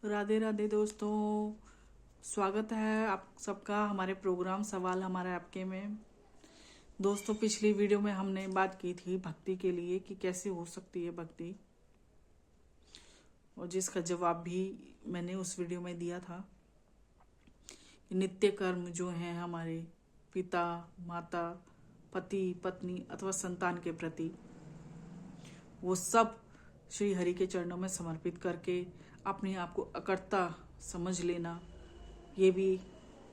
राधे राधे दोस्तों, स्वागत है आप सबका हमारे प्रोग्राम सवाल हमारे आपके में। दोस्तों, पिछली वीडियो में हमने बात की थी भक्ति के लिए कि कैसे हो सकती है भक्ति, और जिसका जवाब भी मैंने उस वीडियो में दिया था कि नित्य कर्म जो हैं हमारे पिता माता पति पत्नी अथवा संतान के प्रति, वो सब श्री हरि के चरणों में समर्पित करके अपने आप को अकर्ता समझ लेना, ये भी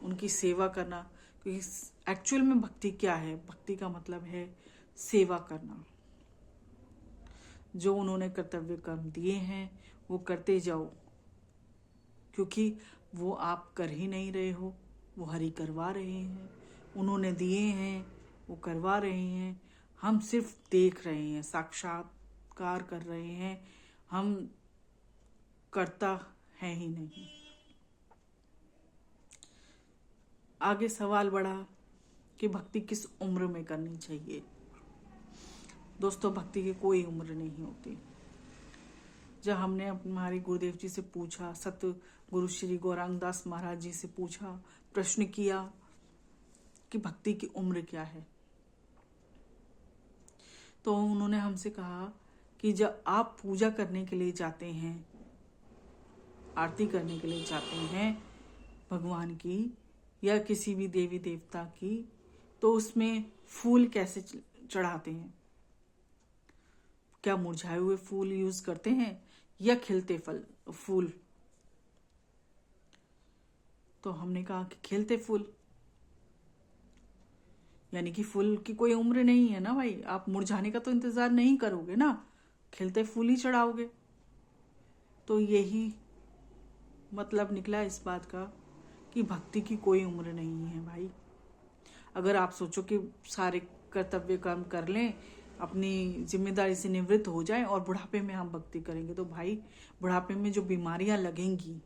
उनकी सेवा करना। क्योंकि एक्चुअल में भक्ति क्या है? भक्ति का मतलब है सेवा करना। जो उन्होंने कर्तव्य कर्म दिए हैं वो करते जाओ, क्योंकि वो आप कर ही नहीं रहे हो, वो हरि करवा रहे हैं। उन्होंने दिए हैं, वो करवा रहे हैं, हम सिर्फ देख रहे हैं, साक्षात्कार कर रहे हैं, हम करता है ही नहीं। आगे सवाल बढ़ा कि भक्ति किस उम्र में करनी चाहिए। दोस्तों, भक्ति की कोई उम्र नहीं होती। जब हमने हमारे गुरुदेव जी से पूछा, सत्य गुरु श्री गौरांग दास महाराज जी से पूछा, प्रश्न किया कि भक्ति की उम्र क्या है, तो उन्होंने हमसे कहा कि जब आप पूजा करने के लिए जाते हैं, आरती करने के लिए जाते हैं भगवान की या किसी भी देवी देवता की, तो उसमें फूल कैसे चढ़ाते हैं? क्या मुरझाए हुए फूल यूज करते हैं या खिलते फूल? तो हमने कहा कि खिलते फूल, यानी कि फूल की कोई उम्र नहीं है ना भाई। आप मुरझाने का तो इंतजार नहीं करोगे ना, खिलते फूल ही चढ़ाओगे। तो यही मतलब निकला इस बात का कि भक्ति की कोई उम्र नहीं है भाई। अगर आप सोचो कि सारे कर्तव्य कर्म कर लें, अपनी जिम्मेदारी से निवृत्त हो जाएं और बुढ़ापे में हम भक्ति करेंगे, तो भाई बुढ़ापे में जो बीमारियां लगेंगी,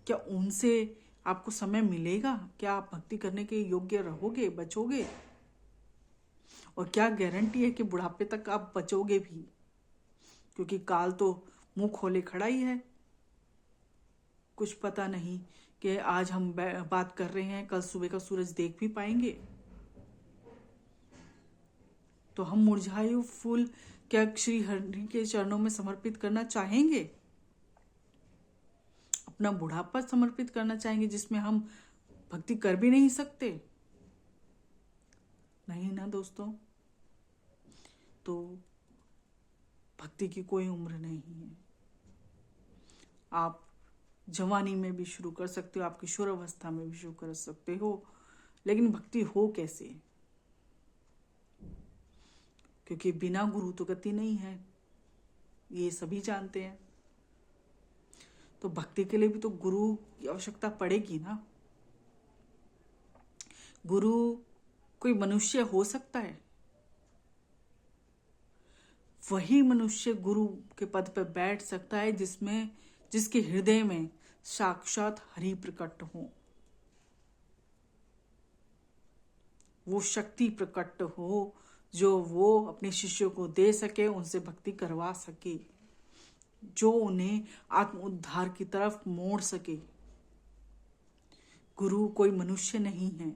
क्या उनसे आपको समय मिलेगा? क्या आप भक्ति करने के योग्य रहोगे, बचोगे? और क्या गारंटी है कि बुढ़ापे तक आप बचोगे भी? क्योंकि काल तो मुंह खोले खड़ा ही है। कुछ पता नहीं कि आज हम बात कर रहे हैं, कल सुबह का सूरज देख भी पाएंगे। तो हम मुरझाए फूल क्या श्री हरि के चरणों में समर्पित करना चाहेंगे? अपना बुढ़ापा समर्पित करना चाहेंगे जिसमें हम भक्ति कर भी नहीं सकते? नहीं ना दोस्तों। तो भक्ति की कोई उम्र नहीं है। आप जवानी में भी शुरू कर सकते हो, आप किशोर अवस्था में भी शुरू कर सकते हो, लेकिन भक्ति हो कैसे? क्योंकि बिना गुरु तो गति नहीं है, ये सभी जानते हैं। तो भक्ति के लिए भी तो गुरु की आवश्यकता पड़ेगी ना। गुरु कोई मनुष्य हो सकता है, वही मनुष्य गुरु के पद पर बैठ सकता है जिसके हृदय में साक्षात हरि प्रकट हो, वो शक्ति प्रकट हो जो वो अपने शिष्यों को दे सके, उनसे भक्ति करवा सके, जो उन्हें आत्म उद्धार की तरफ मोड़ सके। गुरु कोई मनुष्य नहीं है,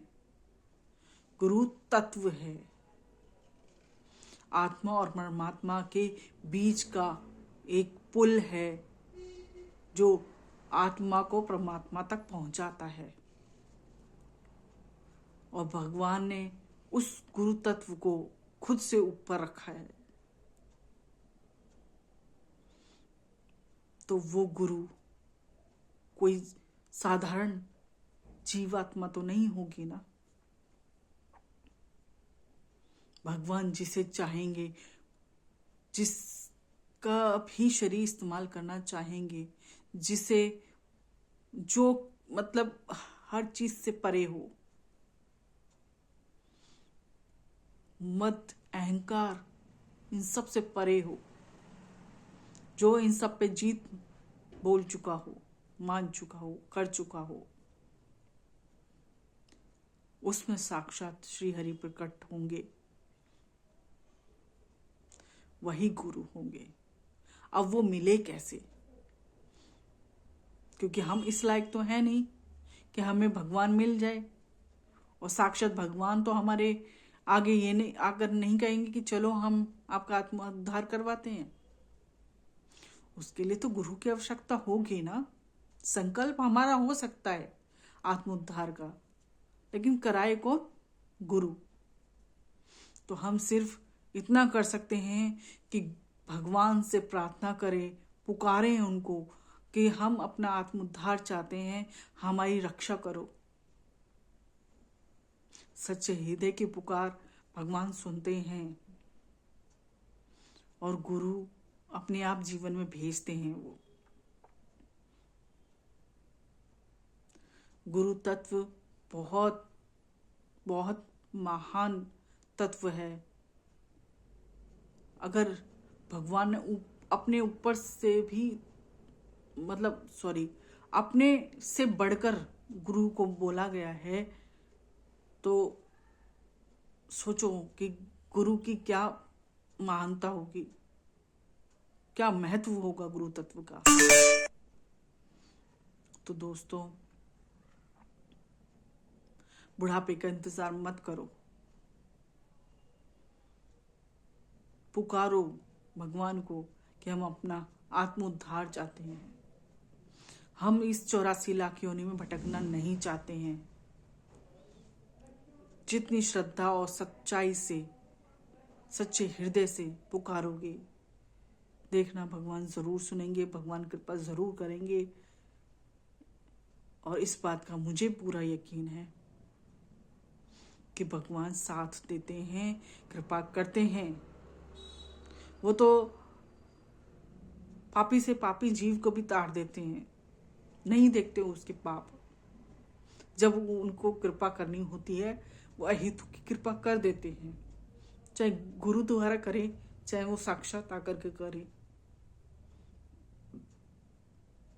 गुरु तत्व है, आत्मा और परमात्मा के बीच का एक पुल है जो आत्मा को परमात्मा तक पहुंचाता है। और भगवान ने उस गुरु तत्व को खुद से ऊपर रखा है। तो वो गुरु कोई साधारण जीवात्मा तो नहीं होगी ना। भगवान जिसे चाहेंगे, जिसका भी शरीर इस्तेमाल करना चाहेंगे, जिसे जो मतलब हर चीज से परे हो, मत अहंकार इन सब से परे हो, जो इन सब पे जीत बोल चुका हो, मान चुका हो, कर चुका हो, उसमें साक्षात श्री हरि प्रकट होंगे, वही गुरु होंगे। अब वो मिले कैसे? क्योंकि हम इस लायक तो है नहीं कि हमें भगवान मिल जाए। और साक्षात भगवान तो हमारे आगे ये नहीं आकर नहीं कहेंगे कि चलो हम आपका आत्मोद्धार करवाते हैं। उसके लिए तो गुरु की आवश्यकता होगी ना। संकल्प हमारा हो सकता है आत्मोद्धार का, लेकिन कराए कौन? गुरु। तो हम सिर्फ इतना कर सकते हैं कि भगवान से प्रार्थना करें, पुकारें उनको कि हम अपना आत्मोद्धार चाहते हैं, हमारी रक्षा करो। सच्चे हृदय की पुकार भगवान सुनते हैं और गुरु अपने आप जीवन में भेजते हैं। वो गुरु तत्व बहुत बहुत महान तत्व है। अगर भगवान ने अपने ऊपर से भी अपने से बढ़कर गुरु को बोला गया है, तो सोचो कि गुरु की क्या महानता होगी, क्या महत्व होगा गुरु तत्व का। तो दोस्तों, बुढ़ापे का इंतजार मत करो, पुकारो भगवान को कि हम अपना आत्मोद्धार चाहते हैं। हम इस 84 लाख योनि में भटकना नहीं चाहते हैं। जितनी श्रद्धा और सच्चाई से, सच्चे हृदय से पुकारोगे, देखना भगवान जरूर सुनेंगे, भगवान कृपा जरूर करेंगे। और इस बात का मुझे पूरा यकीन है कि भगवान साथ देते हैं, कृपा करते हैं। वो तो पापी से पापी जीव को भी ताड़ देते हैं, नहीं देखते उसके पाप। जब उनको कृपा करनी होती है, वो अहितु की कृपा कर देते हैं, चाहे गुरु द्वारा करे, चाहे वो साक्षात आकर के करे।